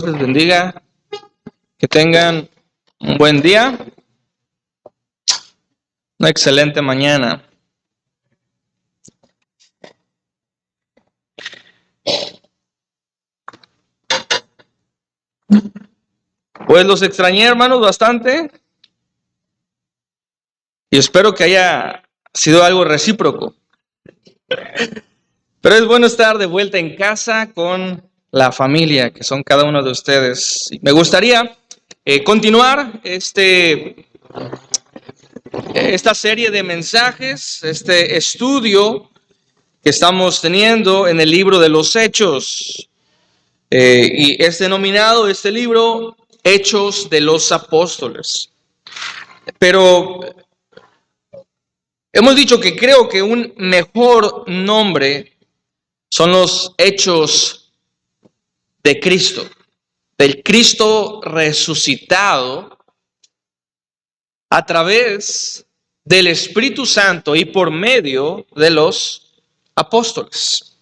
Les bendiga, que tengan un buen día, una excelente mañana. Pues los extrañé, hermanos, bastante, y espero que haya sido algo recíproco. Pero es bueno estar de vuelta en casa con la familia, que son cada uno de ustedes. Me gustaría continuar esta serie de mensajes, este estudio que estamos teniendo en el libro de los Hechos. Y es denominado este libro Hechos de los Apóstoles. Pero hemos dicho que creo que un mejor nombre son los Hechos de Cristo, del Cristo resucitado a través del Espíritu Santo y por medio de los apóstoles.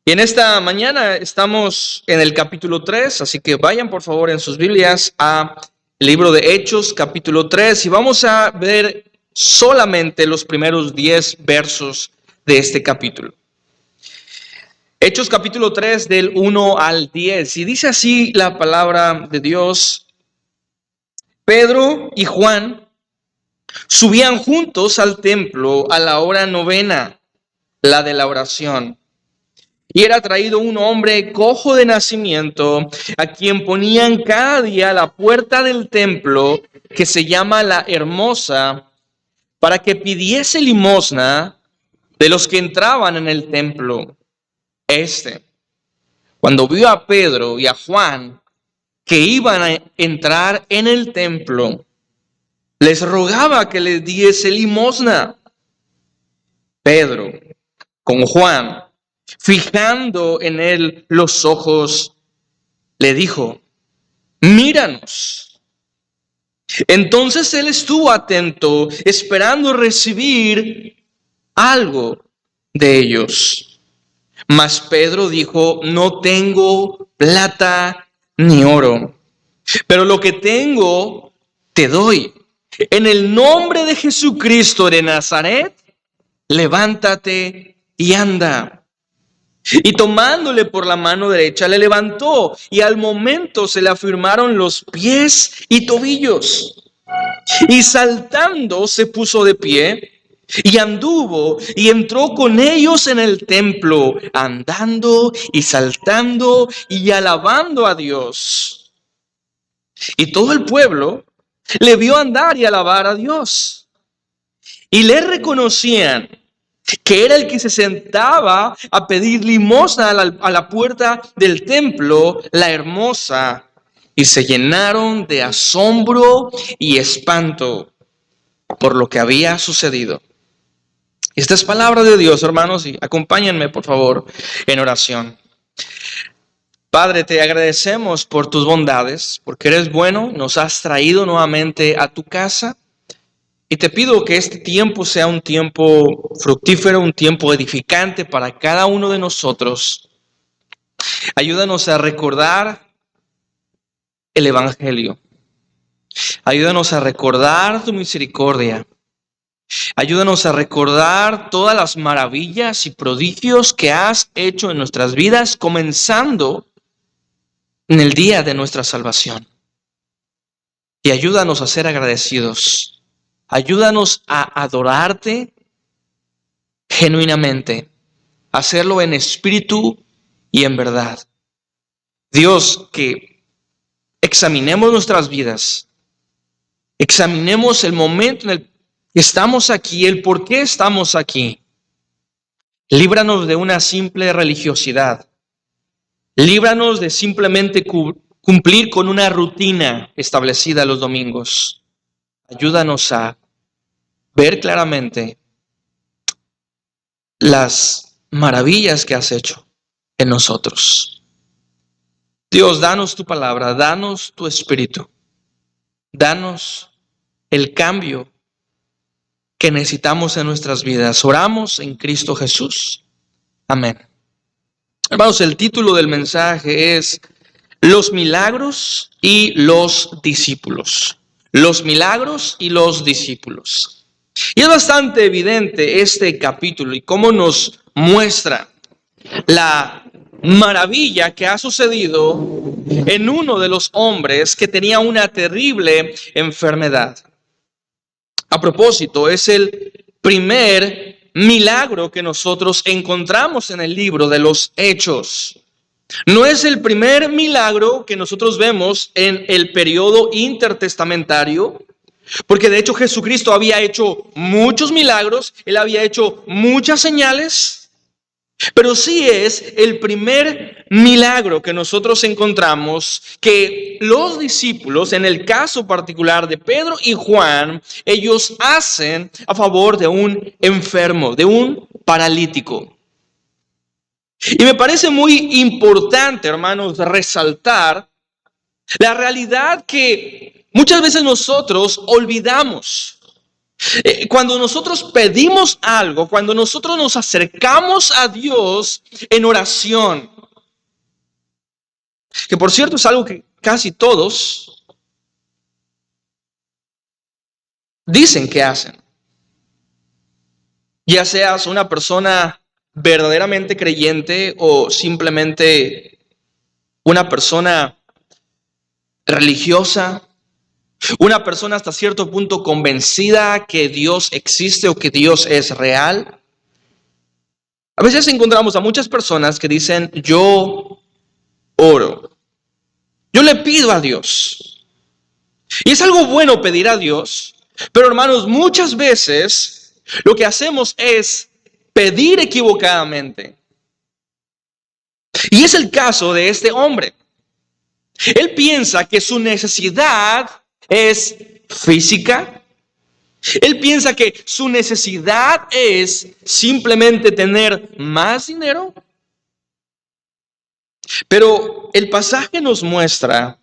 Y en esta mañana estamos en el capítulo 3, así que vayan por favor en sus Biblias al libro de Hechos, capítulo 3, y vamos a ver solamente los primeros 10 versos de este capítulo. Hechos capítulo 3 del 1 al 10, y dice así la palabra de Dios: Pedro y Juan subían juntos al templo a la hora novena, la de la oración. Y era traído un hombre cojo de nacimiento, a quien ponían cada día a la puerta del templo, que se llama La Hermosa, para que pidiese limosna de los que entraban en el templo. Cuando vio a Pedro y a Juan que iban a entrar en el templo, les rogaba que les diese limosna. Pedro, con Juan, fijando en él los ojos, le dijo: míranos. Entonces él estuvo atento, esperando recibir algo de ellos. Mas Pedro dijo: no tengo plata ni oro, pero lo que tengo te doy. En el nombre de Jesucristo de Nazaret, levántate y anda. Y tomándole por la mano derecha, le levantó, y al momento se le afirmaron los pies y tobillos. Y saltando se puso de pie, y anduvo, y entró con ellos en el templo, andando y saltando y alabando a Dios. Y todo el pueblo le vio andar y alabar a Dios. Y le reconocían que era el que se sentaba a pedir limosna a la puerta del templo, La Hermosa, y se llenaron de asombro y espanto por lo que había sucedido. Esta es palabra de Dios, hermanos, y acompáñenme por favor en oración. Padre, te agradecemos por tus bondades, porque eres bueno, nos has traído nuevamente a tu casa. Y te pido que este tiempo sea un tiempo fructífero, un tiempo edificante para cada uno de nosotros. Ayúdanos a recordar el Evangelio. Ayúdanos a recordar tu misericordia. Ayúdanos a recordar todas las maravillas y prodigios que has hecho en nuestras vidas, comenzando en el día de nuestra salvación. Y ayúdanos a ser agradecidos. Ayúdanos a adorarte genuinamente, hacerlo en espíritu y en verdad. Dios, que examinemos nuestras vidas, examinemos el momento en el que estamos aquí, el por qué estamos aquí. Líbranos de una simple religiosidad. Líbranos de simplemente cumplir con una rutina establecida los domingos. Ayúdanos a ver claramente las maravillas que has hecho en nosotros. Dios, danos tu palabra, danos tu espíritu, danos el cambio que necesitamos en nuestras vidas. Oramos en Cristo Jesús. Amén. Hermanos, el título del mensaje es Los milagros y los discípulos. Los milagros y los discípulos. Y es bastante evidente este capítulo y cómo nos muestra la maravilla que ha sucedido en uno de los hombres que tenía una terrible enfermedad. A propósito, es el primer milagro que nosotros encontramos en el libro de los Hechos. No es el primer milagro que nosotros vemos en el periodo intertestamentario, porque de hecho Jesucristo había hecho muchos milagros, él había hecho muchas señales, pero sí es el primer milagro que nosotros encontramos que los discípulos, en el caso particular de Pedro y Juan, ellos hacen a favor de un enfermo, de un paralítico. Y me parece muy importante, hermanos, resaltar la realidad que muchas veces nosotros olvidamos. Cuando nosotros pedimos algo, cuando nosotros nos acercamos a Dios en oración, que por cierto es algo que casi todos dicen que hacen, ya seas una persona verdaderamente creyente o simplemente una persona religiosa, una persona hasta cierto punto convencida que Dios existe o que Dios es real. A veces encontramos a muchas personas que dicen, yo oro, yo le pido a Dios. Y es algo bueno pedir a Dios, pero hermanos, muchas veces lo que hacemos es pedir equivocadamente. Y es el caso de este hombre. Él piensa que su necesidad es física. Él piensa que su necesidad es simplemente tener más dinero. Pero el pasaje nos muestra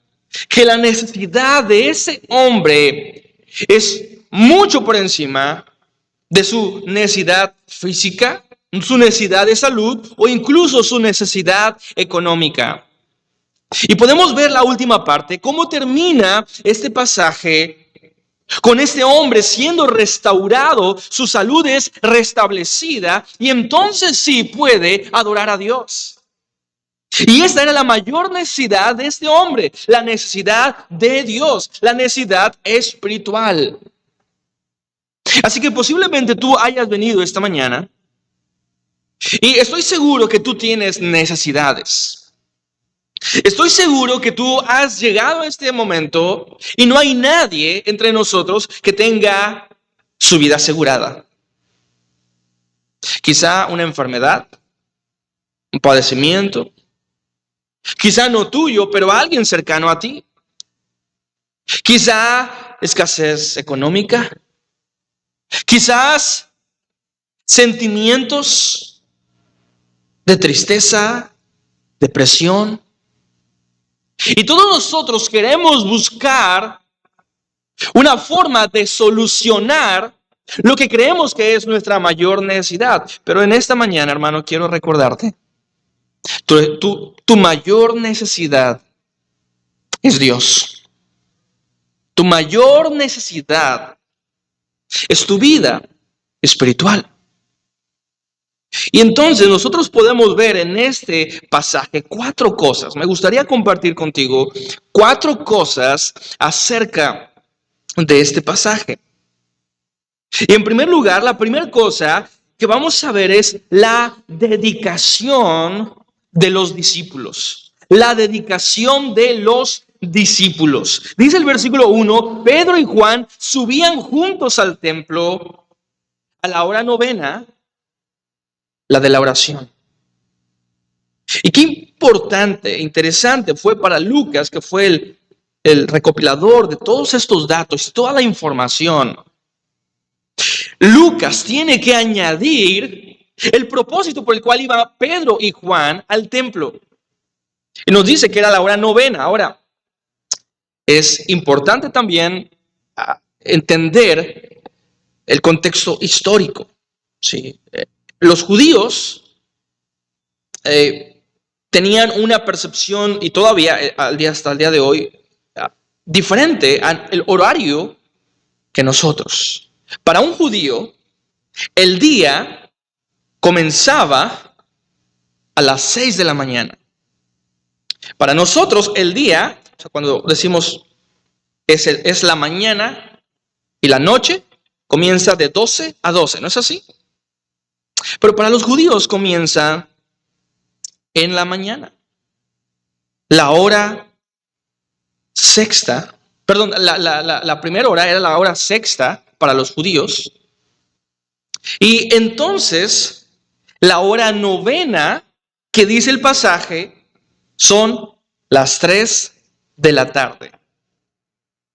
que la necesidad de ese hombre es mucho por encima de su necesidad física, su necesidad de salud o incluso su necesidad económica. Y podemos ver la última parte, cómo termina este pasaje con este hombre siendo restaurado, su salud es restablecida y entonces sí puede adorar a Dios. Y esta era la mayor necesidad de este hombre, la necesidad de Dios, la necesidad espiritual. Así que posiblemente tú hayas venido esta mañana y estoy seguro que tú tienes necesidades. Estoy seguro que tú has llegado a este momento y no hay nadie entre nosotros que tenga su vida asegurada. Quizá una enfermedad, un padecimiento, quizá no tuyo, pero alguien cercano a ti. Quizá escasez económica, quizás sentimientos de tristeza, depresión. Y todos nosotros queremos buscar una forma de solucionar lo que creemos que es nuestra mayor necesidad. Pero en esta mañana, hermano, quiero recordarte, tu mayor necesidad es Dios. Tu mayor necesidad es tu vida espiritual. Y entonces nosotros podemos ver en este pasaje 4 cosas. Me gustaría compartir contigo 4 cosas acerca de este pasaje. Y en primer lugar, la primera cosa que vamos a ver es la dedicación de los discípulos. La dedicación de los discípulos. Dice el versículo 1, Pedro y Juan subían juntos al templo a la hora novena, la de la oración. Y qué importante, interesante fue para Lucas, que fue el recopilador de todos estos datos, toda la información. Lucas tiene que añadir el propósito por el cual iban Pedro y Juan al templo. Y nos dice que era la hora novena. Ahora, es importante también entender el contexto histórico. ¿Sí? Los judíos tenían una percepción, y todavía hasta el día de hoy, diferente al horario que nosotros. Para un judío, el día comenzaba a las 6 de la mañana. Para nosotros, el día, o sea, cuando decimos es la mañana y la noche, comienza de 12 a 12, ¿no es así? Pero para los judíos comienza en la mañana. La hora sexta, perdón, la primera hora era la hora sexta para los judíos. Y entonces, la hora novena, que dice el pasaje, son las 3 de la tarde.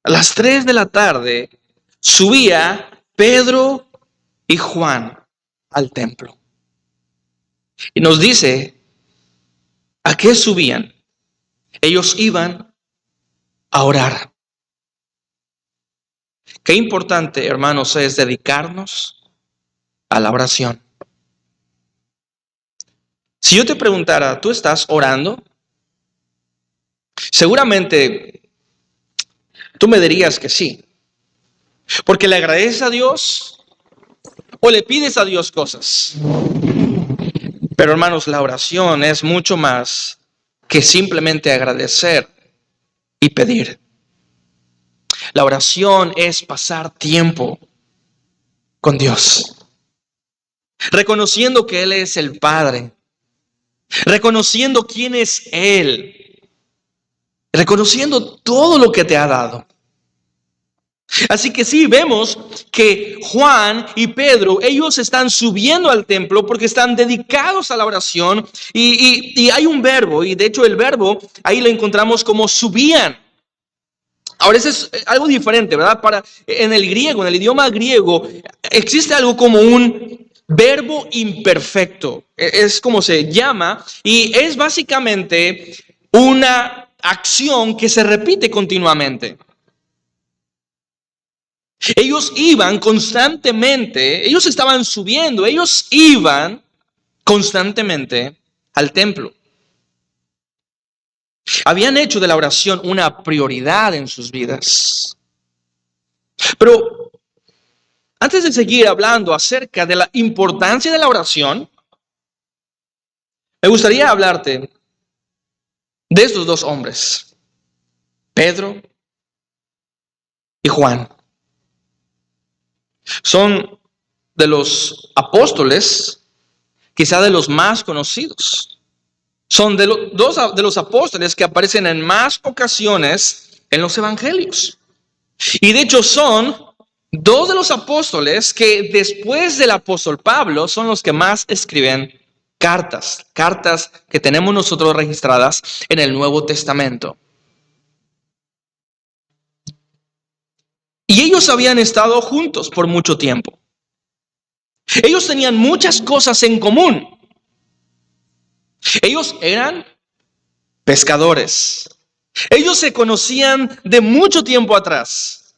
A las 3 de la tarde subía Pedro y Juan al templo. Y nos dice, ¿a qué subían? Ellos iban a orar. Qué importante, hermanos, es dedicarnos a la oración. Si yo te preguntara, ¿tú estás orando? Seguramente tú me dirías que sí. Porque le agradeces a Dios o le pides a Dios cosas. Pero hermanos, la oración es mucho más que simplemente agradecer y pedir. La oración es pasar tiempo con Dios, reconociendo que Él es el Padre, reconociendo quién es Él, reconociendo todo lo que te ha dado. Así que sí, vemos que Juan y Pedro, ellos están subiendo al templo porque están dedicados a la oración y hay un verbo, y de hecho el verbo ahí lo encontramos como subían. Ahora, eso es algo diferente, ¿verdad? En el griego, en el idioma griego, existe algo como un verbo imperfecto. Es como se llama, y es básicamente una acción que se repite continuamente. Ellos iban constantemente, ellos estaban subiendo, ellos iban constantemente al templo. Habían hecho de la oración una prioridad en sus vidas. Pero antes de seguir hablando acerca de la importancia de la oración, me gustaría hablarte de estos dos hombres, Pedro y Juan. Son de los apóstoles, quizá de los más conocidos. Son dos de los apóstoles que aparecen en más ocasiones en los evangelios. Y de hecho son dos de los apóstoles que después del apóstol Pablo son los que más escriben cartas que tenemos nosotros registradas en el Nuevo Testamento. Y ellos habían estado juntos por mucho tiempo. Ellos tenían muchas cosas en común. Ellos eran pescadores. Ellos se conocían de mucho tiempo atrás.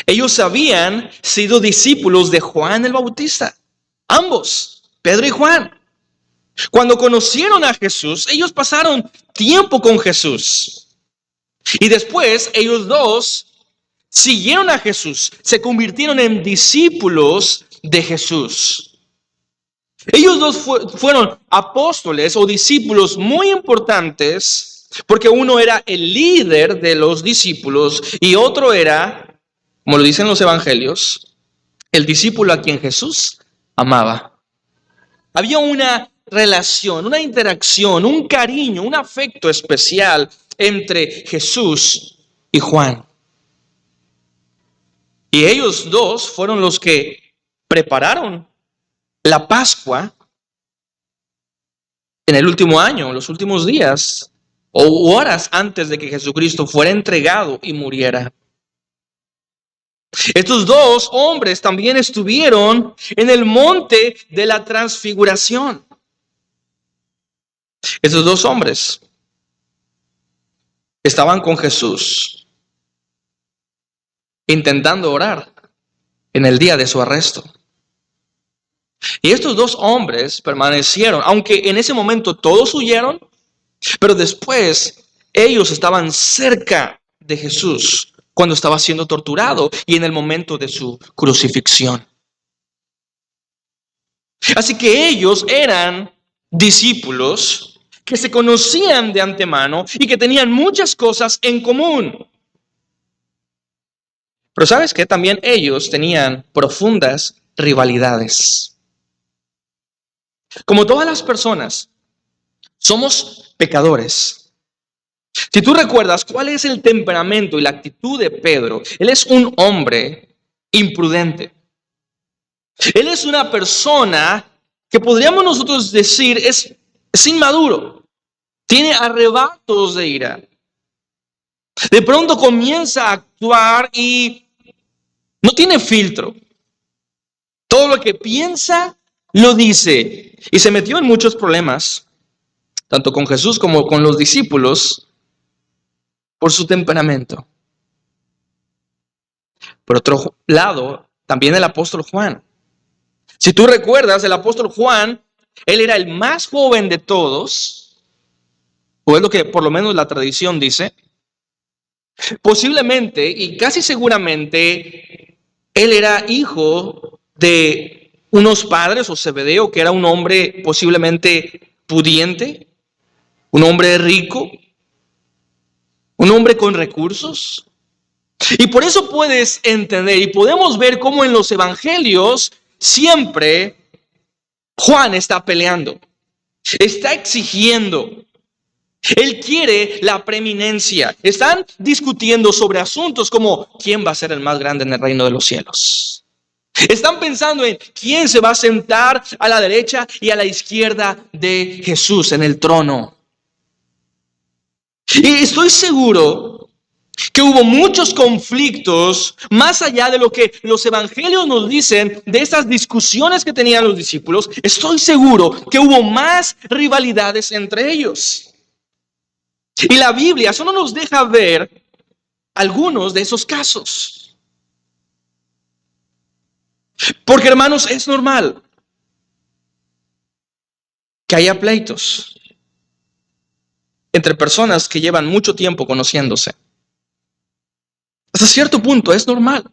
Ellos habían sido discípulos de Juan el Bautista. Ambos, Pedro y Juan. Cuando conocieron a Jesús, ellos pasaron tiempo con Jesús. Y después ellos dos siguieron a Jesús, se convirtieron en discípulos de Jesús. Ellos dos fueron apóstoles o discípulos muy importantes, porque uno era el líder de los discípulos y otro era, como lo dicen los evangelios, el discípulo a quien Jesús amaba. Había una relación, una interacción, un cariño, un afecto especial entre Jesús y Juan. Y ellos dos fueron los que prepararon la Pascua en el último año, los últimos días o horas antes de que Jesucristo fuera entregado y muriera. Estos dos hombres también estuvieron en el monte de la transfiguración. Estos dos hombres estaban con Jesús intentando orar en el día de su arresto. Y estos dos hombres permanecieron, aunque en ese momento todos huyeron, pero después ellos estaban cerca de Jesús cuando estaba siendo torturado y en el momento de su crucifixión. Así que ellos eran discípulos que se conocían de antemano y que tenían muchas cosas en común. Pero ¿sabes qué? También ellos tenían profundas rivalidades. Como todas las personas, somos pecadores. Si tú recuerdas cuál es el temperamento y la actitud de Pedro, él es un hombre imprudente. Él es una persona que podríamos nosotros decir es inmaduro. Tiene arrebatos de ira. De pronto comienza a actuar y no tiene filtro. Todo lo que piensa lo dice. Y se metió en muchos problemas, tanto con Jesús como con los discípulos, por su temperamento. Por otro lado, también el apóstol Juan. Si tú recuerdas, el apóstol Juan, él era el más joven de todos, o es lo que por lo menos la tradición dice. Posiblemente y casi seguramente, él era hijo de unos padres, o Zebedeo, que era un hombre posiblemente pudiente, un hombre rico, un hombre con recursos. Y por eso puedes entender y podemos ver cómo en los evangelios siempre Juan está peleando, está exigiendo. Él quiere la preeminencia. Están discutiendo sobre asuntos como quién va a ser el más grande en el reino de los cielos. Están pensando en quién se va a sentar a la derecha y a la izquierda de Jesús en el trono. Y estoy seguro que hubo muchos conflictos más allá de lo que los evangelios nos dicen de estas discusiones que tenían los discípulos. Estoy seguro que hubo más rivalidades entre ellos. Y la Biblia solo nos deja ver algunos de esos casos. Porque, hermanos, es normal que haya pleitos entre personas que llevan mucho tiempo conociéndose. Hasta cierto punto es normal.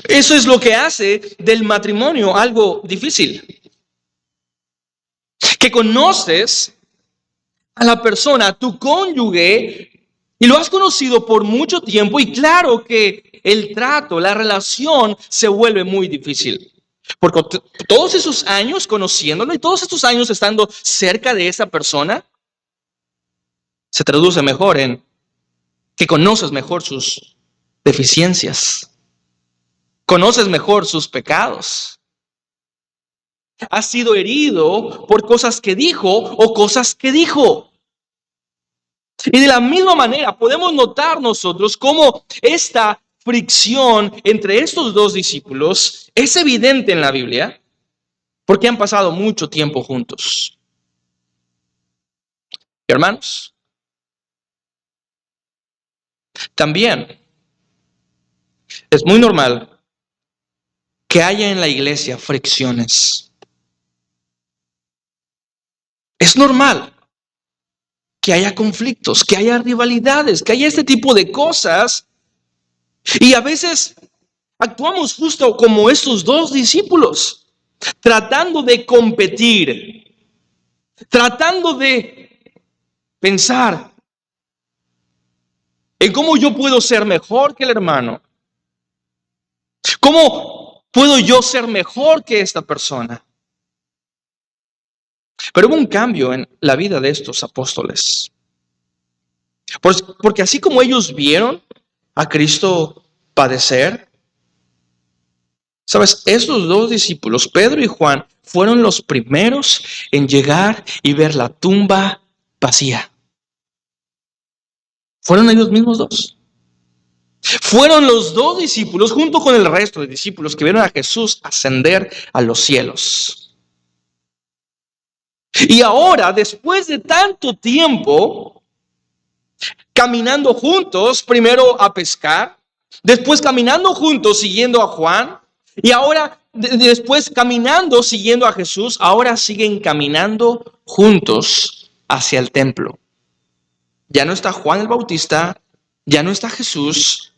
Eso es lo que hace del matrimonio algo difícil. Que conoces a la persona, a tu cónyuge, y lo has conocido por mucho tiempo, y claro que el trato, la relación se vuelve muy difícil. Porque todos esos años conociéndolo y todos estos años estando cerca de esa persona, se traduce mejor en que conoces mejor sus deficiencias, conoces mejor sus pecados. Has sido herido por cosas que dijo o cosas que dijo. Y de la misma manera podemos notar nosotros cómo esta fricción entre estos dos discípulos es evidente en la Biblia porque han pasado mucho tiempo juntos. Hermanos, también es muy normal que haya en la iglesia fricciones. Es normal que haya conflictos, que haya rivalidades, que haya este tipo de cosas. Y a veces actuamos justo como estos dos discípulos, tratando de competir, tratando de pensar en cómo yo puedo ser mejor que el hermano. ¿Cómo puedo yo ser mejor que esta persona? Pero hubo un cambio en la vida de estos apóstoles. Porque así como ellos vieron a Cristo padecer, ¿sabes? Estos dos discípulos, Pedro y Juan, fueron los primeros en llegar y ver la tumba vacía. Fueron ellos mismos dos. Fueron los dos discípulos, junto con el resto de discípulos, que vieron a Jesús ascender a los cielos. Y ahora, después de tanto tiempo, caminando juntos, primero a pescar, después caminando juntos siguiendo a Juan, y ahora después caminando, siguiendo a Jesús, ahora siguen caminando juntos hacia el templo. Ya no está Juan el Bautista, ya no está Jesús,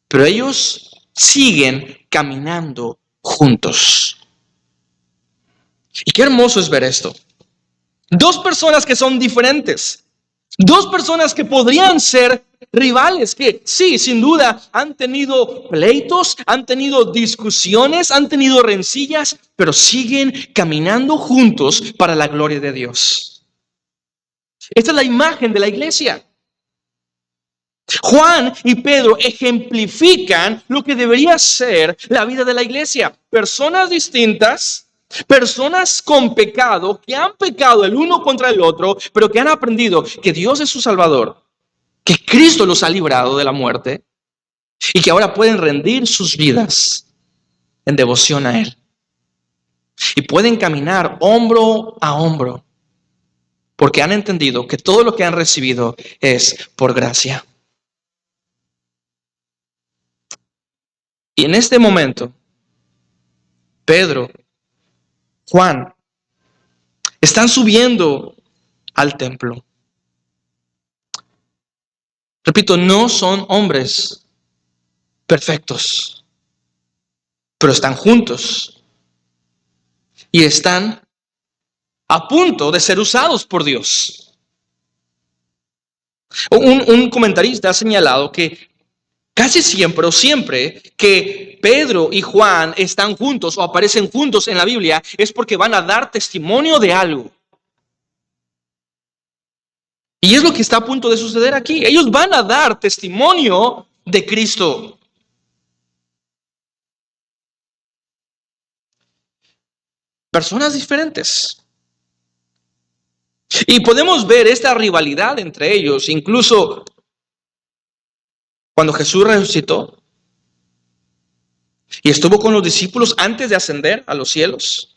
pero ellos siguen caminando juntos. Y qué hermoso es ver esto. Dos personas que son diferentes. Dos personas que podrían ser rivales, que sí, sin duda, han tenido pleitos, han tenido discusiones, han tenido rencillas, pero siguen caminando juntos para la gloria de Dios. Esta es la imagen de la iglesia. Juan y Pedro ejemplifican lo que debería ser la vida de la iglesia. Personas distintas, personas con pecado, que han pecado el uno contra el otro, pero que han aprendido que Dios es su Salvador, que Cristo los ha librado de la muerte y que ahora pueden rendir sus vidas en devoción a Él. Y pueden caminar hombro a hombro porque han entendido que todo lo que han recibido es por gracia. Y en este momento, Pedro, Juan, están subiendo al templo. Repito, no son hombres perfectos, pero están juntos y están a punto de ser usados por Dios. Un comentarista ha señalado que casi siempre o siempre que Pedro y Juan están juntos o aparecen juntos en la Biblia es porque van a dar testimonio de algo. Y es lo que está a punto de suceder aquí. Ellos van a dar testimonio de Cristo. Personas diferentes. Y podemos ver esta rivalidad entre ellos, incluso cuando Jesús resucitó y estuvo con los discípulos antes de ascender a los cielos.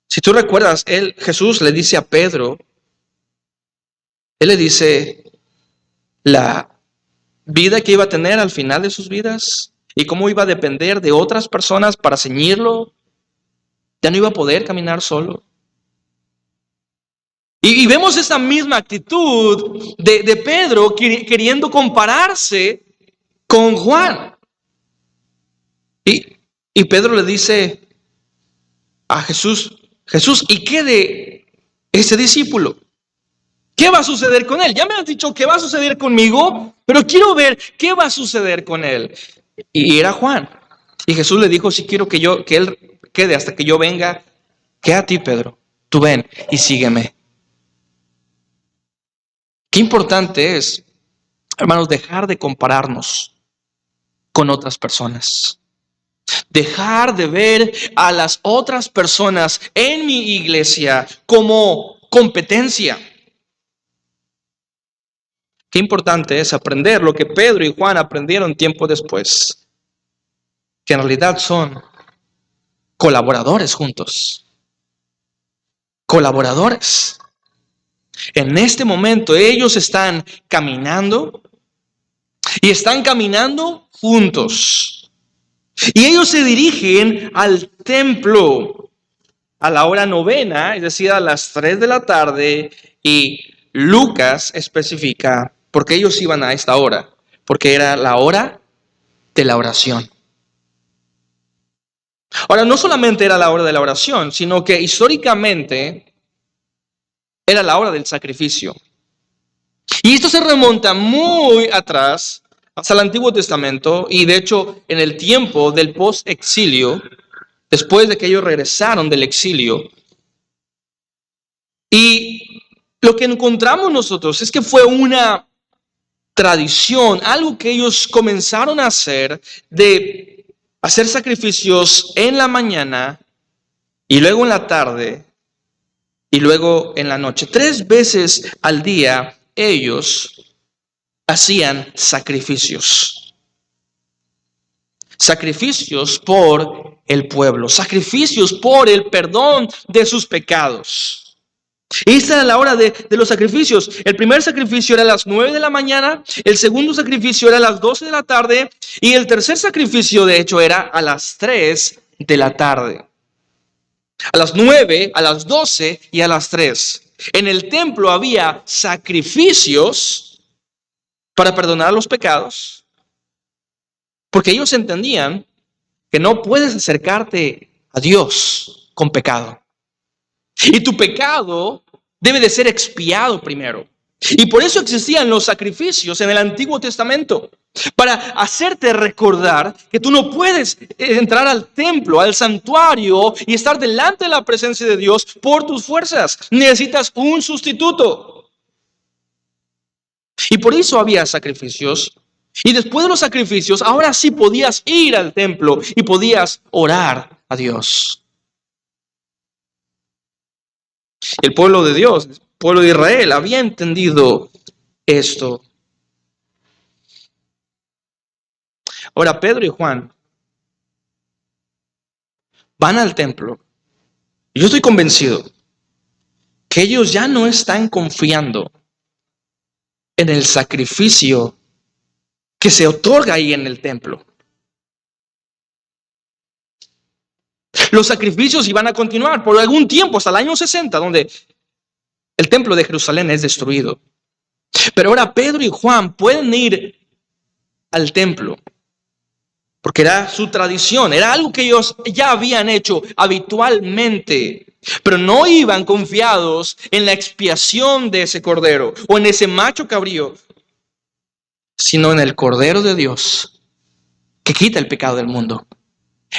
Si tú recuerdas, Jesús le dice a Pedro, Él le dice la vida que iba a tener al final de sus vidas y cómo iba a depender de otras personas para ceñirlo. Ya no iba a poder caminar solo. Y vemos esa misma actitud de Pedro queriendo compararse con Juan. Y Pedro le dice a Jesús, ¿y qué de ese discípulo? ¿Qué va a suceder con él? Ya me has dicho qué va a suceder conmigo, pero quiero ver qué va a suceder con él. Y era Juan. Y Jesús le dijo, si quiero que él quede hasta que yo venga, quédate a ti, Pedro. Tú ven y sígueme. Qué importante es, hermanos, dejar de compararnos con otras personas. Dejar de ver a las otras personas en mi iglesia como competencia. Qué importante es aprender lo que Pedro y Juan aprendieron tiempo después, que en realidad son colaboradores juntos. Colaboradores. En este momento ellos están caminando y están caminando juntos. Y ellos se dirigen al templo a la hora novena, es decir, a las 3 de la tarde, y Lucas especifica por qué ellos iban a esta hora, porque era la hora de la oración. Ahora, no solamente era la hora de la oración, sino que históricamente era la hora del sacrificio. Y esto se remonta muy atrás, hasta el Antiguo Testamento, y de hecho en el tiempo del post-exilio, después de que ellos regresaron del exilio. Y lo que encontramos nosotros es que fue una tradición, algo que ellos comenzaron a hacer, de hacer sacrificios en la mañana y luego en la tarde y luego en la noche. 3 veces al día ellos hacían sacrificios. Sacrificios por el pueblo, sacrificios por el perdón de sus pecados. Y esta era la hora de los sacrificios. El primer sacrificio era a las 9 de la mañana, el segundo sacrificio era a las 12 de la tarde y el tercer sacrificio de hecho era a las 3 de la tarde. A las 9, a las 12 y a las 3. En el templo había sacrificios para perdonar los pecados, porque ellos entendían que no puedes acercarte a Dios con pecado. Y tu pecado debe de ser expiado primero. Y por eso existían los sacrificios en el Antiguo Testamento, para hacerte recordar que tú no puedes entrar al templo, al santuario y estar delante de la presencia de Dios por tus fuerzas. Necesitas un sustituto. Y por eso había sacrificios. Y después de los sacrificios, ahora sí podías ir al templo y podías orar a Dios. El pueblo de Dios, el pueblo de Israel, había entendido esto. Ahora Pedro y Juan van al templo. Y yo estoy convencido que ellos ya no están confiando en el sacrificio que se otorga ahí en el templo. Los sacrificios iban a continuar por algún tiempo, hasta el año 60, donde el templo de Jerusalén es destruido. Pero ahora Pedro y Juan pueden ir al templo, porque era su tradición, era algo que ellos ya habían hecho habitualmente, pero no iban confiados en la expiación de ese cordero o en ese macho cabrío, sino en el Cordero de Dios que quita el pecado del mundo.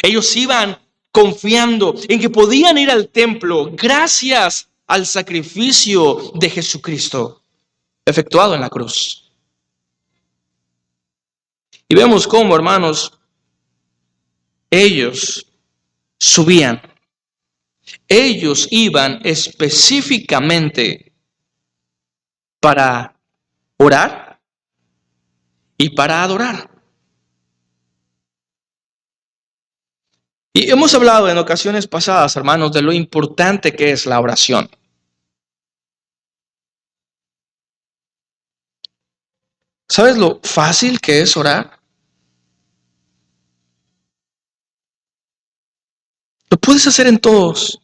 Ellos iban confiando en que podían ir al templo gracias al sacrificio de Jesucristo efectuado en la cruz. Y vemos cómo, hermanos, ellos subían. Ellos iban específicamente para orar y para adorar. Y hemos hablado en ocasiones pasadas, hermanos, de lo importante que es la oración. ¿Sabes lo fácil que es orar? Lo puedes hacer en todos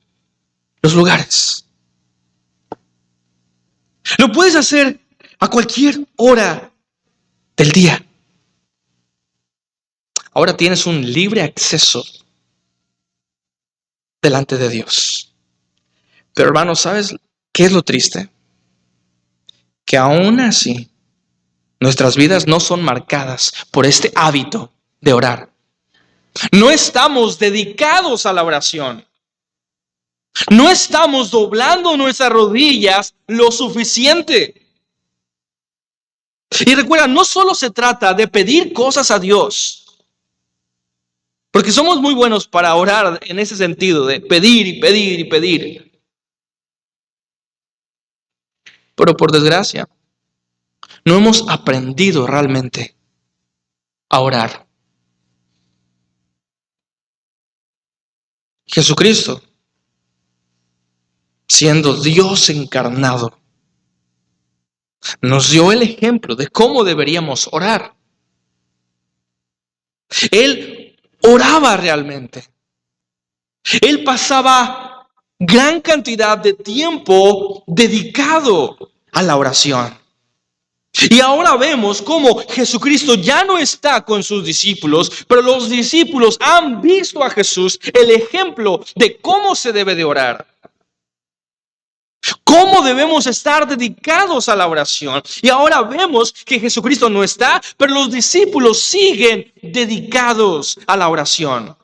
los lugares. Lo puedes hacer a cualquier hora del día. Ahora tienes un libre acceso delante de Dios. Pero hermanos, ¿sabes qué es lo triste? Que aún así nuestras vidas no son marcadas por este hábito de orar. No estamos dedicados a la oración. No estamos doblando nuestras rodillas lo suficiente. Y recuerda, no solo se trata de pedir cosas a Dios, porque somos muy buenos para orar en ese sentido, de pedir y pedir y pedir. Pero por desgracia, no hemos aprendido realmente a orar. Jesucristo, siendo Dios encarnado, nos dio el ejemplo de cómo deberíamos orar. Él oraba realmente. Él pasaba gran cantidad de tiempo dedicado a la oración. Y ahora vemos cómo Jesucristo ya no está con sus discípulos, pero los discípulos han visto a Jesús, el ejemplo de cómo se debe de orar. ¿Cómo debemos estar dedicados a la oración? Y ahora vemos que Jesucristo no está, pero los discípulos siguen dedicados a la oración.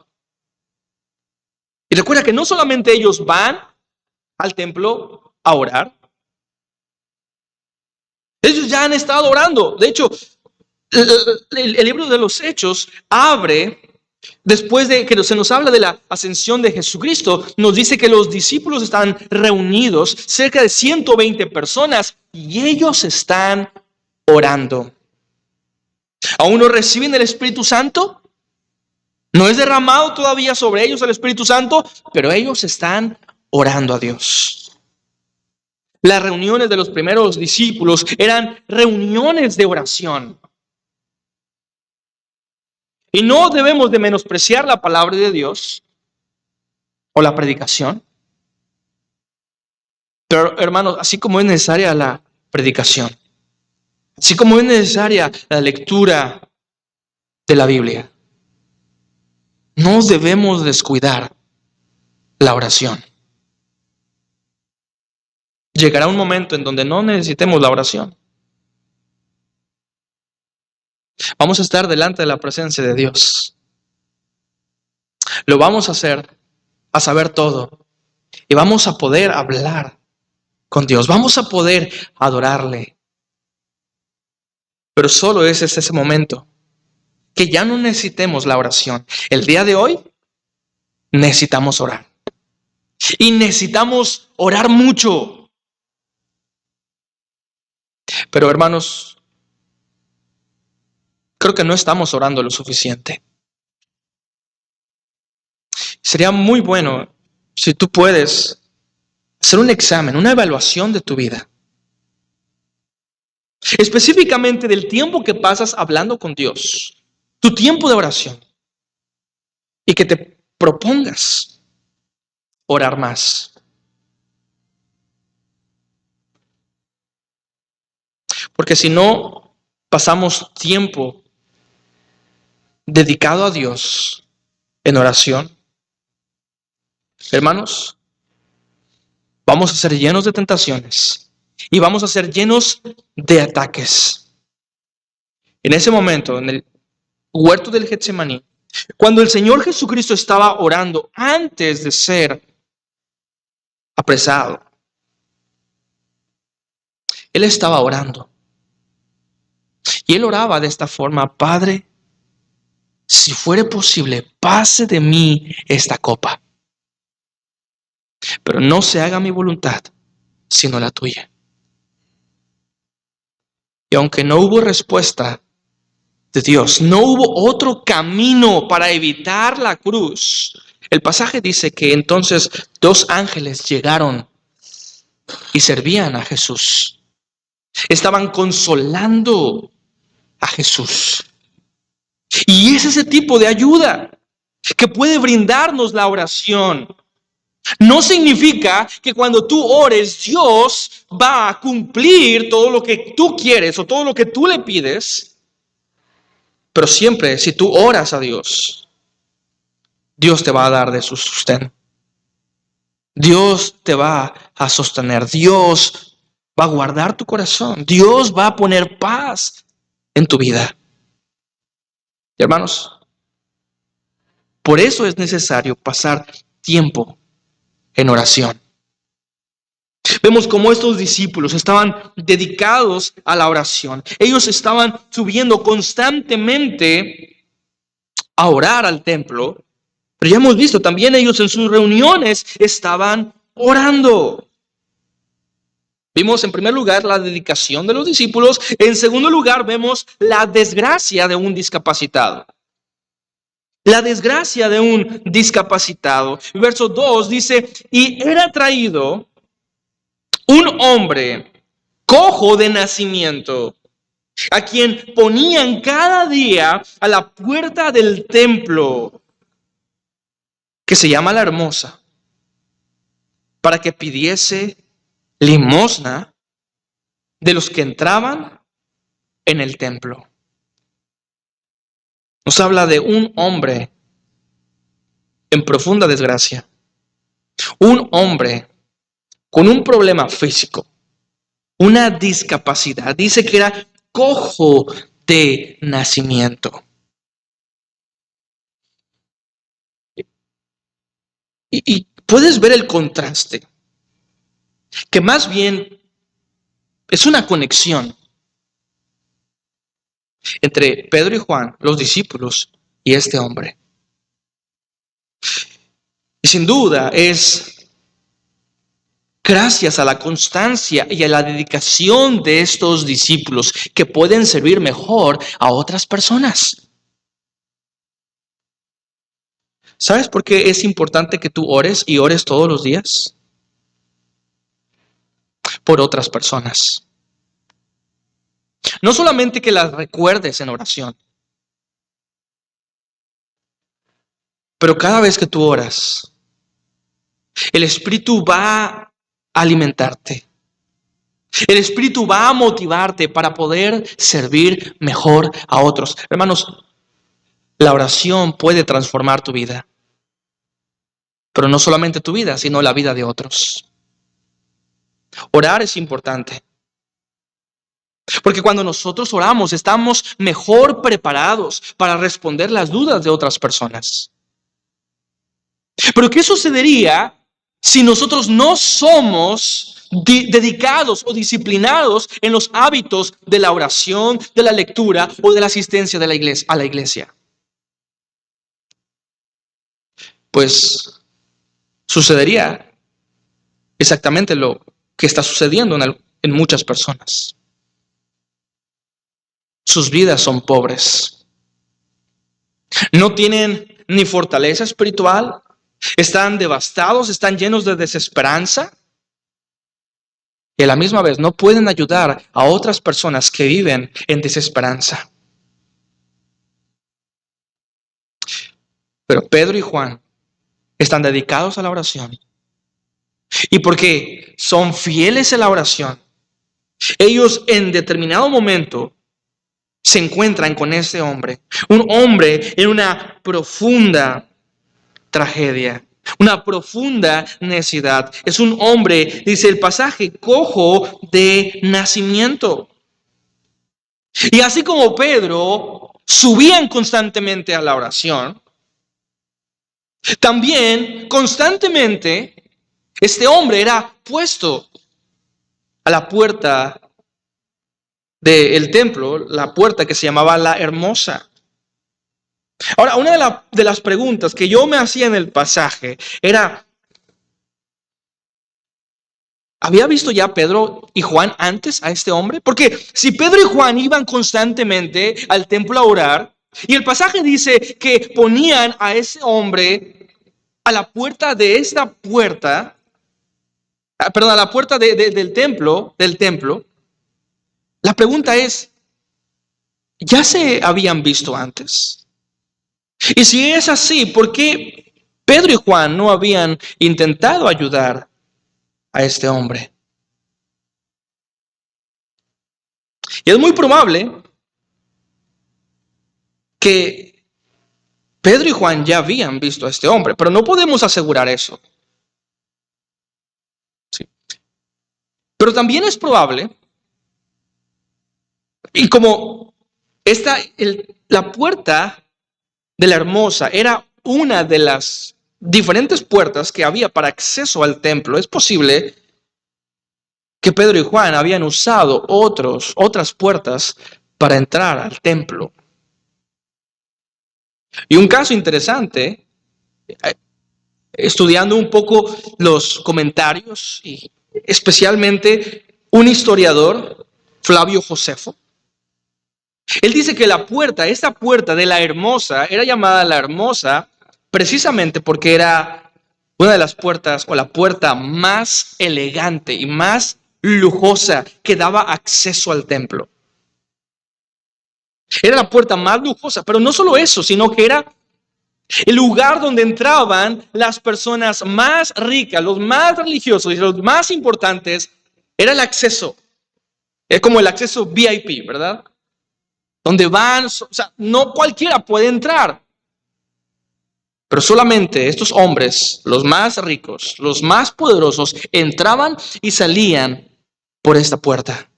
Y recuerda que no solamente ellos van al templo a orar, ellos ya han estado orando. De hecho, el libro de los Hechos abre, después de que se nos habla de la ascensión de Jesucristo, nos dice que los discípulos están reunidos, cerca de 120 personas, y ellos están orando. ¿Aún no reciben el Espíritu Santo? No es derramado todavía sobre ellos el Espíritu Santo, pero ellos están orando a Dios. Las reuniones de los primeros discípulos eran reuniones de oración. Y no debemos de menospreciar la palabra de Dios, o la predicación. Pero hermanos, así como es necesaria la predicación, así como es necesaria la lectura de la Biblia, no debemos descuidar la oración. Llegará un momento en donde no necesitemos la oración. Vamos a estar delante de la presencia de Dios. Lo vamos a hacer, a saber todo. Y vamos a poder hablar con Dios. Vamos a poder adorarle. Pero solo es ese momento que ya no necesitemos la oración. El día de hoy necesitamos orar. Y necesitamos orar mucho. Pero hermanos, creo que no estamos orando lo suficiente. Sería muy bueno si tú puedes hacer un examen, una evaluación de tu vida. Específicamente del tiempo que pasas hablando con Dios. Tu tiempo de oración. Y que te propongas orar más. Porque si no pasamos tiempo dedicado a Dios en oración, hermanos, vamos a ser llenos de tentaciones y vamos a ser llenos de ataques. En ese momento, en el huerto del Getsemaní, cuando el Señor Jesucristo estaba orando antes de ser apresado, Él estaba orando. Y Él oraba de esta forma: Padre, si fuere posible, pase de mí esta copa. Pero no se haga mi voluntad, sino la tuya. Y aunque no hubo respuesta de Dios, no hubo otro camino para evitar la cruz, el pasaje dice que entonces 2 ángeles llegaron y servían a Jesús. Estaban consolando a Jesús. Y es ese tipo de ayuda que puede brindarnos la oración. No significa que cuando tú ores, Dios va a cumplir todo lo que tú quieres o todo lo que tú le pides. Pero siempre, si tú oras a Dios, Dios te va a dar de su sustento. Dios te va a sostener. Dios va a guardar tu corazón. Dios va a poner paz en tu vida. Y hermanos, por eso es necesario pasar tiempo en oración. Vemos cómo estos discípulos estaban dedicados a la oración. Ellos estaban subiendo constantemente a orar al templo. Pero ya hemos visto, también ellos en sus reuniones estaban orando. Vimos en primer lugar la dedicación de los discípulos. En segundo lugar vemos la desgracia de un discapacitado. La desgracia de un discapacitado. Verso 2 dice: y era traído un hombre cojo de nacimiento, a quien ponían cada día a la puerta del templo, que se llama La Hermosa, para que pidiese limosna de los que entraban en el templo. Nos habla de un hombre en profunda desgracia. Un hombre con un problema físico, una discapacidad. Dice que era cojo de nacimiento. Y puedes ver el contraste, que más bien es una conexión entre Pedro y Juan, los discípulos, y este hombre. Y sin duda es gracias a la constancia y a la dedicación de estos discípulos que pueden servir mejor a otras personas. ¿Sabes por qué es importante que tú ores y ores todos los días? Por otras personas. No solamente que las recuerdes en oración, pero cada vez que tú oras, El Espíritu va a alimentarte. El Espíritu va a motivarte para poder servir mejor a otros. Hermanos, la oración puede transformar tu vida. Pero no solamente tu vida, sino la vida de otros. Orar es importante. Porque cuando nosotros oramos, estamos mejor preparados para responder las dudas de otras personas. Pero ¿qué sucedería si nosotros no somos dedicados o disciplinados en los hábitos de la oración, de la lectura o de la asistencia de la iglesia, a la iglesia? Pues sucedería exactamente lo que está sucediendo en muchas personas. Sus vidas son pobres. No tienen ni fortaleza espiritual. Están devastados, están llenos de desesperanza. Y a la misma vez no pueden ayudar a otras personas que viven en desesperanza. Pero Pedro y Juan están dedicados a la oración. Y porque son fieles a la oración, ellos en determinado momento se encuentran con este hombre. Un hombre en una profunda tragedia, una profunda necesidad. Es un hombre, dice el pasaje, cojo de nacimiento. Y así como Pedro subían constantemente a la oración, también constantemente este hombre era puesto a la puerta del templo, la puerta que se llamaba la Hermosa. Ahora, una de las preguntas que yo me hacía en el pasaje era, ¿había visto ya Pedro y Juan antes a este hombre? Porque si Pedro y Juan iban constantemente al templo a orar, y el pasaje dice que ponían a ese hombre a la puerta de esta puerta, perdón, a la puerta del templo, la pregunta es, ¿ya se habían visto antes? Y si es así, ¿por qué Pedro y Juan no habían intentado ayudar a este hombre? Y es muy probable que Pedro y Juan ya habían visto a este hombre, pero no podemos asegurar eso. Sí. Pero también es probable, y como la puerta de la Hermosa era una de las diferentes puertas que había para acceso al templo, es posible que Pedro y Juan habían usado otras puertas para entrar al templo. Y un caso interesante, estudiando un poco los comentarios y especialmente un historiador, Flavio Josefo, él dice que esta puerta de la Hermosa era llamada la Hermosa precisamente porque era una de las puertas o la puerta más elegante y más lujosa que daba acceso al templo. Era la puerta más lujosa, pero no solo eso, sino que era el lugar donde entraban las personas más ricas, los más religiosos y los más importantes. Era el acceso. Es como el acceso VIP, ¿verdad? Donde van, o sea, no cualquiera puede entrar. Pero solamente estos hombres, los más ricos, los más poderosos, entraban y salían por esta puerta.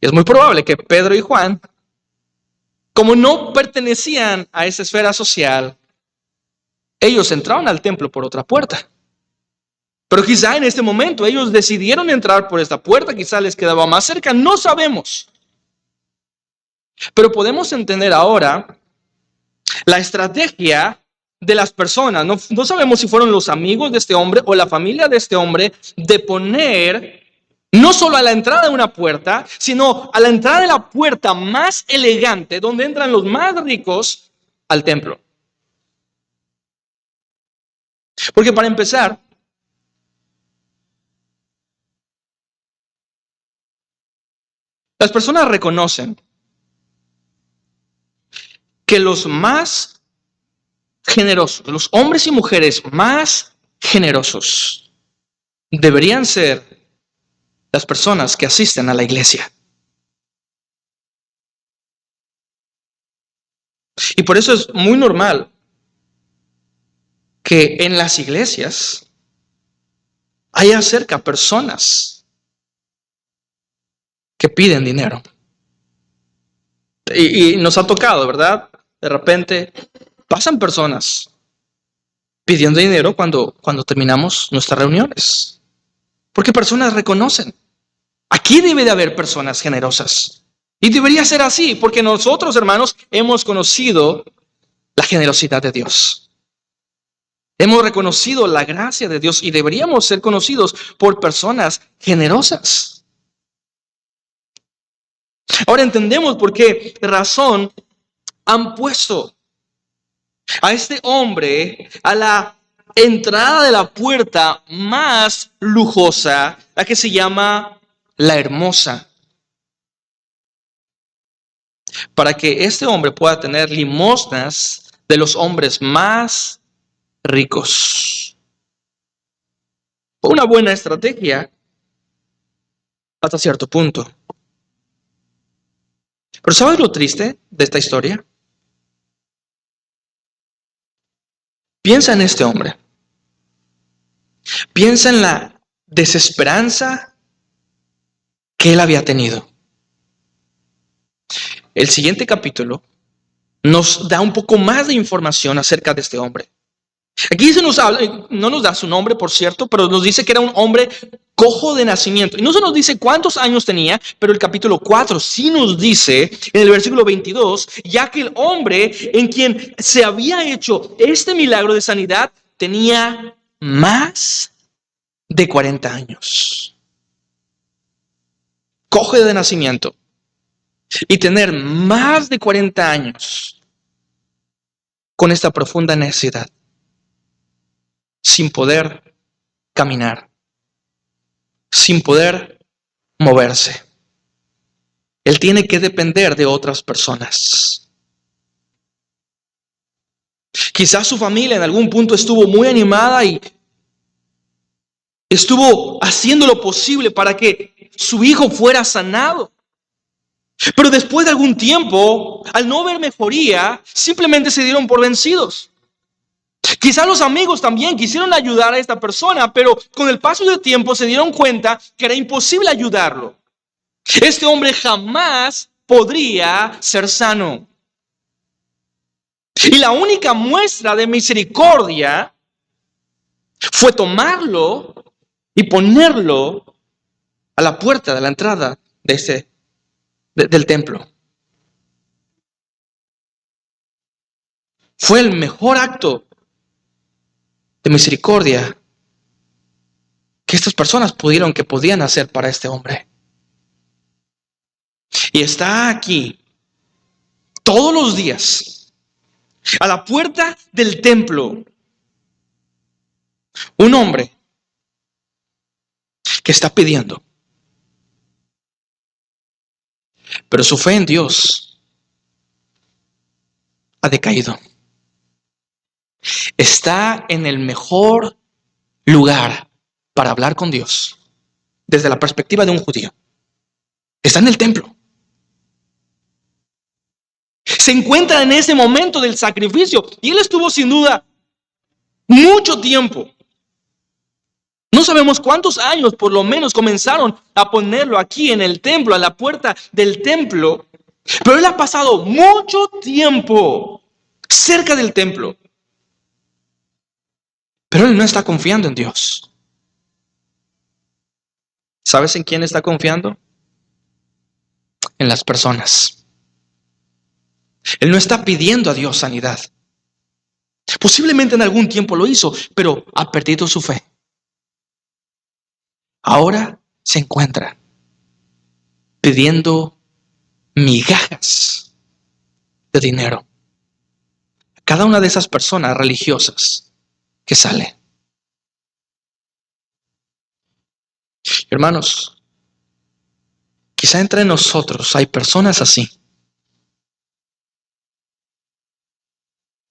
Y es muy probable que Pedro y Juan, como no pertenecían a esa esfera social, ellos entraban al templo por otra puerta. Pero quizá en este momento ellos decidieron entrar por esta puerta, quizá les quedaba más cerca, no sabemos. Pero podemos entender ahora la estrategia de las personas. No sabemos si fueron los amigos de este hombre o la familia de este hombre de poner no solo a la entrada de una puerta, sino a la entrada de la puerta más elegante, donde entran los más ricos, al templo. Porque para empezar, las personas reconocen que los más generosos, los hombres y mujeres más generosos deberían ser las personas que asisten a la iglesia. Y por eso es muy normal que en las iglesias haya cerca personas que piden dinero. Y nos ha tocado, ¿verdad? De repente pasan personas pidiendo dinero cuando terminamos nuestras reuniones. Porque personas reconocen. Aquí debe de haber personas generosas. Y debería ser así, porque nosotros, hermanos, hemos conocido la generosidad de Dios. Hemos reconocido la gracia de Dios y deberíamos ser conocidos por personas generosas. Ahora entendemos por qué razón han puesto a este hombre a la entrada de la puerta más lujosa, la que se llama la Hermosa, para que este hombre pueda tener limosnas de los hombres más ricos. Fue una buena estrategia hasta cierto punto. Pero ¿sabes lo triste de esta historia? Piensa en este hombre. Piensa en la desesperanza que él había tenido. El siguiente capítulo nos da un poco más de información acerca de este hombre. Aquí se nos habla, no nos da su nombre, por cierto, pero nos dice que era un hombre cojo de nacimiento. Y no se nos dice cuántos años tenía, pero el capítulo 4 sí nos dice, en el versículo 22, ya que el hombre en quien se había hecho este milagro de sanidad tenía más de 40 años. Cojo de nacimiento. Y tener más de 40 años con esta profunda necesidad, sin poder caminar, sin poder moverse. Él tiene que depender de otras personas. Quizás su familia en algún punto estuvo muy animada y estuvo haciendo lo posible para que su hijo fuera sanado. Pero después de algún tiempo, al no ver mejoría, simplemente se dieron por vencidos. Quizás los amigos también quisieron ayudar a esta persona, pero con el paso del tiempo se dieron cuenta que era imposible ayudarlo. Este hombre jamás podría ser sano. Y la única muestra de misericordia fue tomarlo y ponerlo a la puerta de la entrada del templo. Fue el mejor acto de misericordia que estas personas podían hacer para este hombre. Y está aquí todos los días a la puerta del templo un hombre que está pidiendo. Pero su fe en Dios ha decaído. Está en el mejor lugar para hablar con Dios desde la perspectiva de un judío. Está en el templo. Se encuentra en ese momento del sacrificio y él estuvo sin duda mucho tiempo. No sabemos cuántos años por lo menos comenzaron a ponerlo aquí en el templo, a la puerta del templo. Pero él ha pasado mucho tiempo cerca del templo. Pero él no está confiando en Dios. ¿Sabes en quién está confiando? En las personas. Él no está pidiendo a Dios sanidad. Posiblemente en algún tiempo lo hizo, pero ha perdido su fe. Ahora se encuentra pidiendo migajas de dinero a cada una de esas personas religiosas que sale. Hermanos, quizá entre nosotros hay personas así.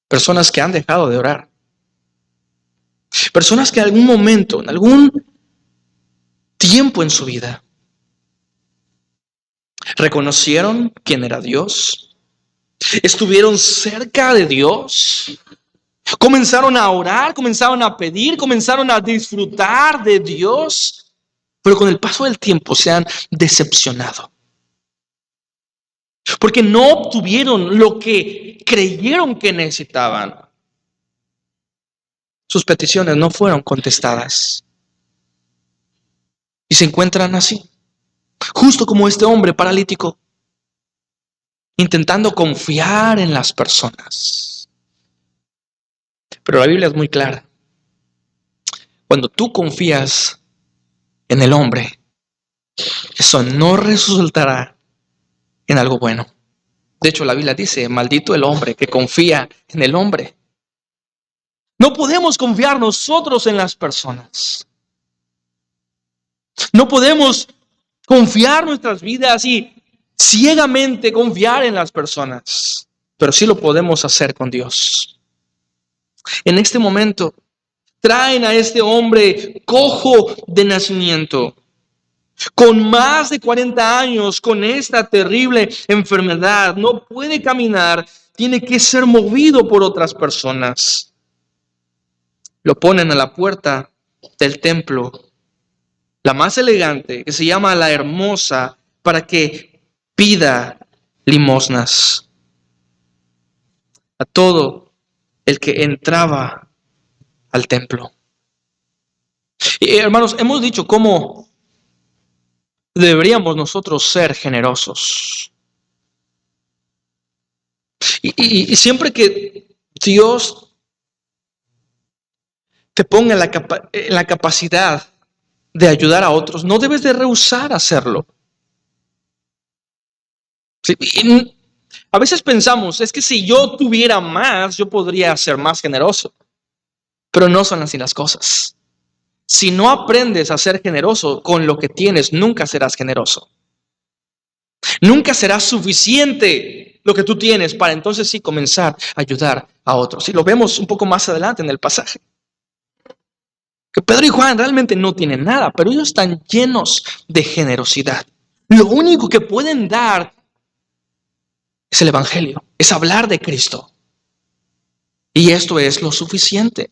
Personas que han dejado de orar. Personas que en algún momento, en algún tiempo en su vida, reconocieron quién era Dios, estuvieron cerca de Dios, comenzaron a orar, comenzaron a pedir, comenzaron a disfrutar de Dios, pero con el paso del tiempo se han decepcionado. Porque no obtuvieron lo que creyeron que necesitaban. Sus peticiones no fueron contestadas. Y se encuentran así, justo como este hombre paralítico, intentando confiar en las personas. Pero la Biblia es muy clara. Cuando tú confías en el hombre, eso no resultará en algo bueno. De hecho, la Biblia dice, maldito el hombre que confía en el hombre. No podemos confiar nosotros en las personas. No podemos confiar nuestras vidas y ciegamente confiar en las personas. Pero sí lo podemos hacer con Dios. En este momento, traen a este hombre cojo de nacimiento, con más de 40 años, con esta terrible enfermedad, no puede caminar, tiene que ser movido por otras personas. Lo ponen a la puerta del templo, la más elegante, que se llama la Hermosa, para que pida limosnas a todo el que entraba al templo. Y hermanos, hemos dicho cómo deberíamos nosotros ser generosos. Y siempre que Dios te ponga en la capacidad de ayudar a otros, no debes de rehusar hacerlo. Sí, a veces pensamos, es que si yo tuviera más, yo podría ser más generoso. Pero no son así las cosas. Si no aprendes a ser generoso con lo que tienes, nunca serás generoso. Nunca será suficiente lo que tú tienes para entonces sí comenzar a ayudar a otros. Y lo vemos un poco más adelante en el pasaje. Que Pedro y Juan realmente no tienen nada, pero ellos están llenos de generosidad. Lo único que pueden dar es el Evangelio, es hablar de Cristo. Y esto es lo suficiente.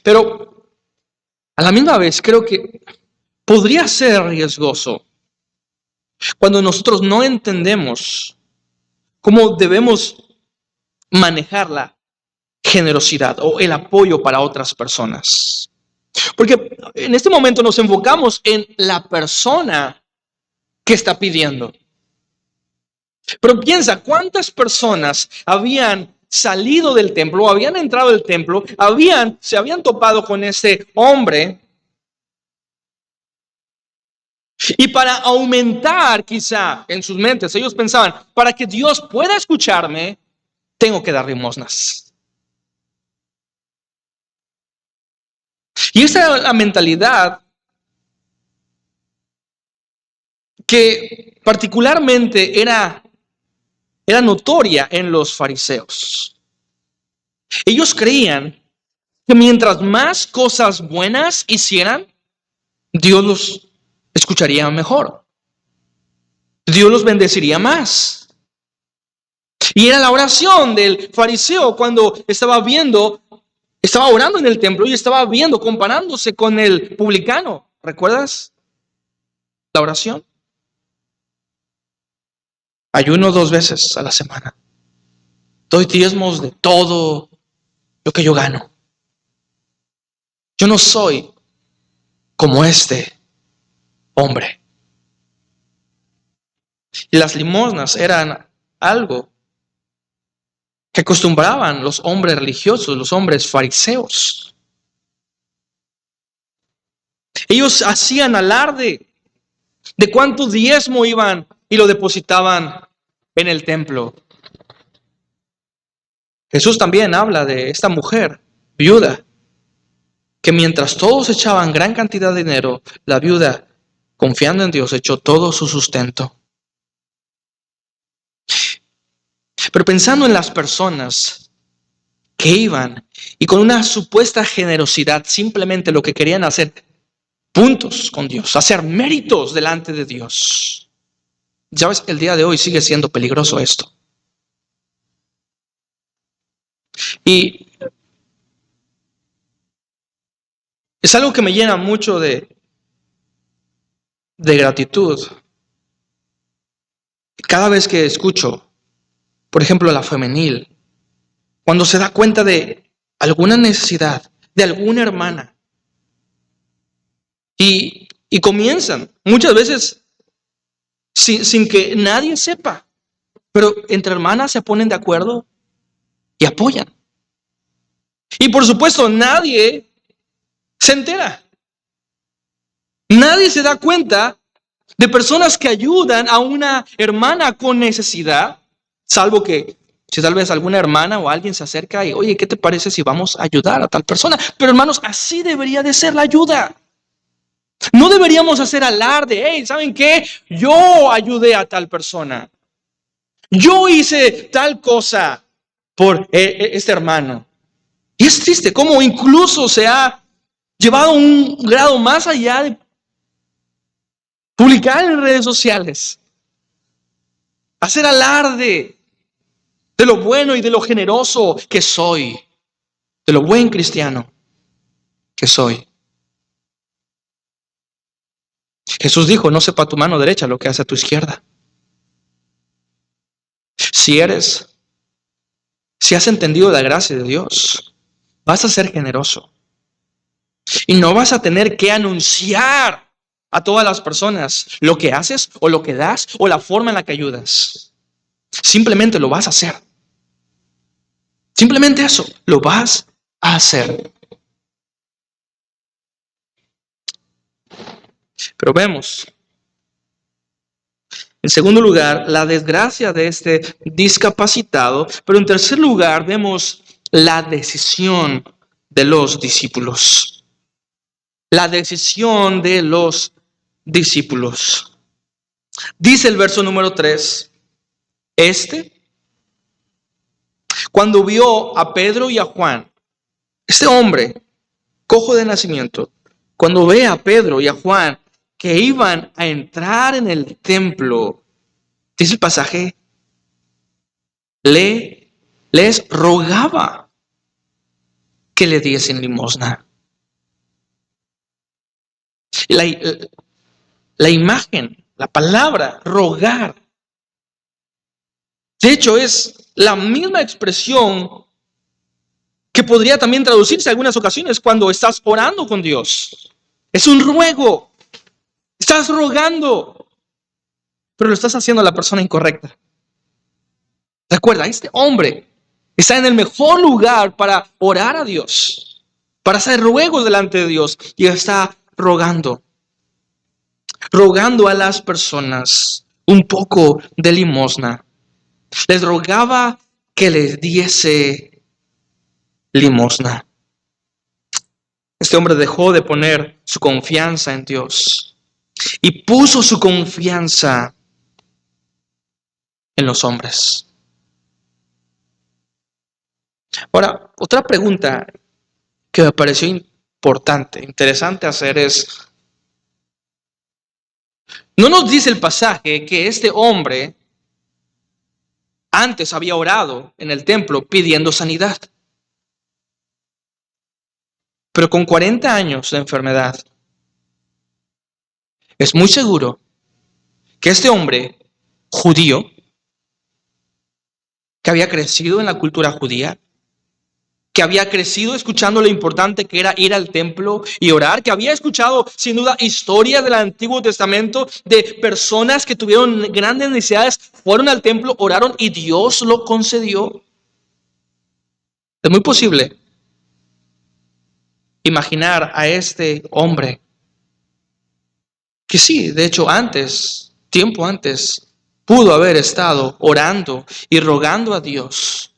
Pero a la misma vez creo que podría ser riesgoso cuando nosotros no entendemos cómo debemos manejar la generosidad o el apoyo para otras personas. Porque en este momento nos enfocamos en la persona que está pidiendo. Pero piensa, ¿cuántas personas habían salido del templo, habían entrado al templo, se habían topado con ese hombre? Y para aumentar quizá en sus mentes, ellos pensaban, para que Dios pueda escucharme, tengo que dar limosnas. Y esa era la mentalidad que particularmente era notoria en los fariseos. Ellos creían que mientras más cosas buenas hicieran, Dios los escucharía mejor. Dios los bendeciría más. Y era la oración del fariseo cuando estaba orando en el templo y estaba viendo, comparándose con el publicano. ¿Recuerdas la oración? Ayuno 2 veces a la semana. Doy diezmos de todo lo que yo gano. Yo no soy como este hombre. Y las limosnas eran algo que acostumbraban los hombres religiosos, los hombres fariseos. Ellos hacían alarde de cuánto diezmo iban y lo depositaban en el templo. Jesús también habla de esta mujer viuda, que mientras todos echaban gran cantidad de dinero, la viuda, confiando en Dios, echó todo su sustento. Pero pensando en las personas que iban y con una supuesta generosidad simplemente lo que querían hacer puntos con Dios, hacer méritos delante de Dios. Ya ves, el día de hoy sigue siendo peligroso esto. Y es algo que me llena mucho de gratitud. Cada vez que escucho, por ejemplo, la femenil, cuando se da cuenta de alguna necesidad de alguna hermana y comienzan muchas veces sin que nadie sepa, pero entre hermanas se ponen de acuerdo y apoyan. Y por supuesto nadie se entera. Nadie se da cuenta de personas que ayudan a una hermana con necesidad, salvo que si tal vez alguna hermana o alguien se acerca y, oye, ¿qué te parece si vamos a ayudar a tal persona? Pero hermanos, así debería de ser la ayuda. No deberíamos hacer alarde, hey, ¿saben qué? Yo ayudé a tal persona. Yo hice tal cosa por este hermano. Y es triste cómo incluso se ha llevado un grado más allá de publicar en redes sociales, hacer alarde de lo bueno y de lo generoso que soy, de lo buen cristiano que soy. Jesús dijo, no sepa tu mano derecha lo que hace a tu izquierda. Si has entendido la gracia de Dios, vas a ser generoso. Y no vas a tener que anunciar a todas las personas lo que haces o lo que das o la forma en la que ayudas. Simplemente lo vas a hacer. Simplemente eso, lo vas a hacer. Pero vemos, en segundo lugar, la desgracia de este discapacitado, pero en tercer lugar vemos la decisión de los discípulos. La decisión de los discípulos. Dice el verso número 3, cuando vio a Pedro y a Juan, este hombre, cojo de nacimiento, cuando ve a Pedro y a Juan que iban a entrar en el templo, dice el pasaje, les rogaba que le diesen limosna. La imagen, la palabra rogar, de hecho es la misma expresión que podría también traducirse en algunas ocasiones cuando estás orando con Dios. Es un ruego. Estás rogando, pero lo estás haciendo a la persona incorrecta. Recuerda, este hombre está en el mejor lugar para orar a Dios, para hacer ruegos delante de Dios, y está rogando a las personas un poco de limosna. Les rogaba que les diese limosna. Este hombre dejó de poner su confianza en Dios y puso su confianza en los hombres. Ahora, otra pregunta que me pareció interesante hacer es, ¿no nos dice el pasaje que este hombre antes había orado en el templo pidiendo sanidad? Pero con 40 años de enfermedad, es muy seguro que este hombre judío, que había crecido en la cultura judía, que había crecido escuchando lo importante que era ir al templo y orar, que había escuchado sin duda historias del Antiguo Testamento de personas que tuvieron grandes necesidades, fueron al templo, oraron y Dios lo concedió. Es muy posible imaginar a este hombre que sí, de hecho tiempo antes, pudo haber estado orando y rogando a Dios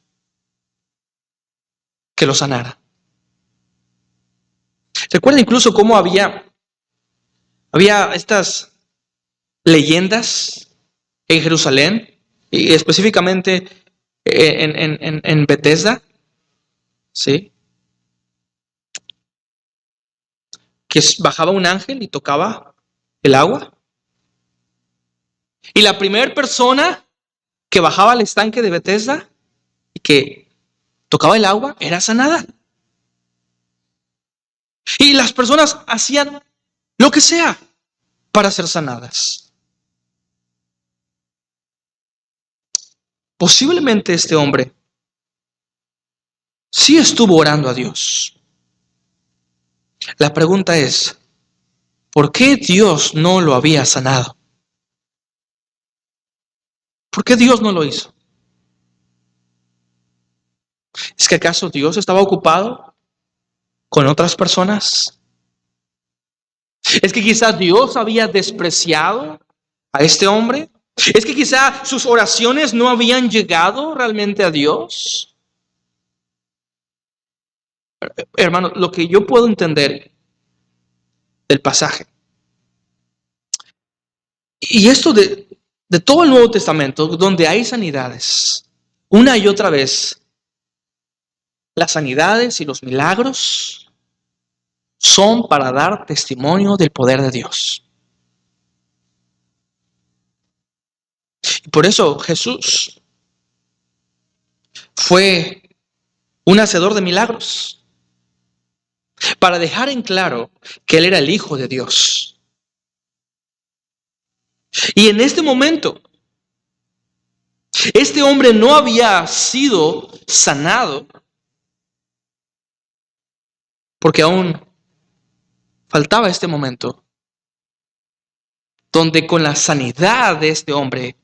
que lo sanara. Recuerda incluso cómo había estas leyendas en Jerusalén, y específicamente en Bethesda, ¿sí? Que bajaba un ángel y tocaba el agua. Y la primera persona que bajaba al estanque de Bethesda y que tocaba el agua era sanada. Y las personas hacían lo que sea para ser sanadas. Posiblemente este hombre sí estuvo orando a Dios. La pregunta es, ¿por qué Dios no lo había sanado? ¿Por qué Dios no lo hizo? ¿Es que acaso Dios estaba ocupado con otras personas? ¿Es que quizás Dios había despreciado a este hombre? ¿Es que quizá sus oraciones no habían llegado realmente a Dios? Hermano, lo que yo puedo entender del pasaje, y esto de todo el Nuevo Testamento, donde hay sanidades, una y otra vez, las sanidades y los milagros son para dar testimonio del poder de Dios. Y por eso Jesús fue un hacedor de milagros, para dejar en claro que Él era el Hijo de Dios. Y en este momento, este hombre no había sido sanado porque aún faltaba este momento donde con la sanidad de este hombre,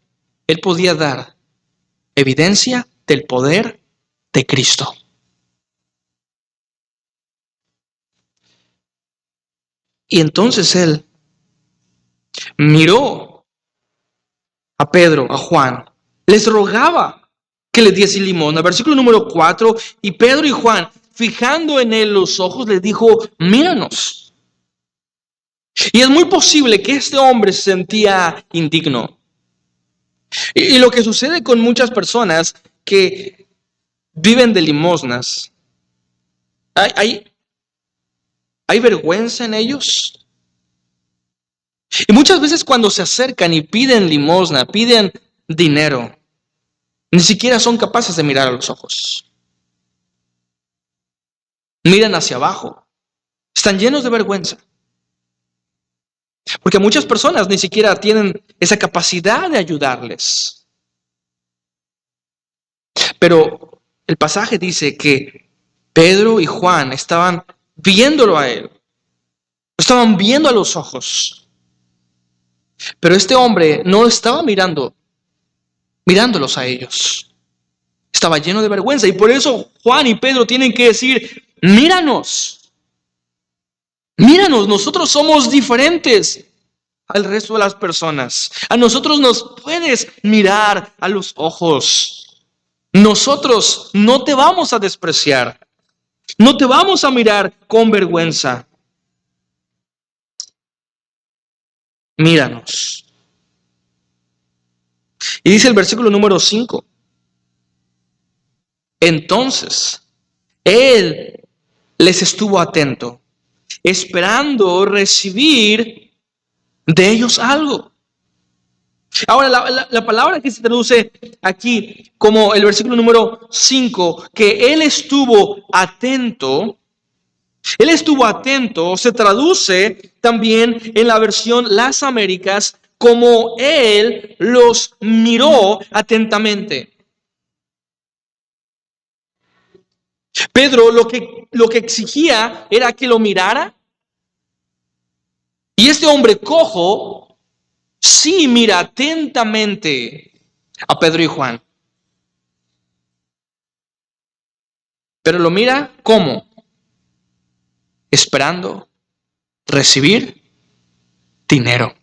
él podía dar evidencia del poder de Cristo. Y entonces él miró a Pedro, a Juan, les rogaba que les diese limosna. Versículo número 4, y Pedro y Juan, fijando en él los ojos, les dijo, míranos. Y es muy posible que este hombre se sentía indigno. Y lo que sucede con muchas personas que viven de limosnas, hay vergüenza en ellos. Y muchas veces cuando se acercan y piden limosna, piden dinero, ni siquiera son capaces de mirar a los ojos. Miran hacia abajo. Están llenos de vergüenza. Porque muchas personas ni siquiera tienen esa capacidad de ayudarles. Pero el pasaje dice que Pedro y Juan estaban viéndolo a él. Estaban viendo a los ojos. Pero este hombre no estaba mirándolos a ellos. Estaba lleno de vergüenza. Y por eso Juan y Pedro tienen que decir, míranos. Míranos, nosotros somos diferentes al resto de las personas. A nosotros nos puedes mirar a los ojos. Nosotros no te vamos a despreciar. No te vamos a mirar con vergüenza. Míranos. Y dice el versículo número 5. Entonces, él les estuvo atento, esperando recibir de ellos algo. Ahora, la palabra que se traduce aquí como el versículo número 5, que él estuvo atento, se traduce también en la versión Las Américas como él los miró atentamente. Pedro lo que exigía era que lo mirara. Y este hombre cojo sí mira atentamente a Pedro y Juan. Pero lo mira ¿cómo? Esperando recibir dinero.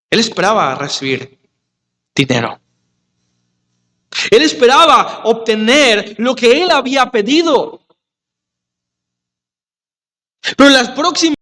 Él esperaba recibir dinero. Él esperaba obtener lo que él había pedido. Pero en las próximas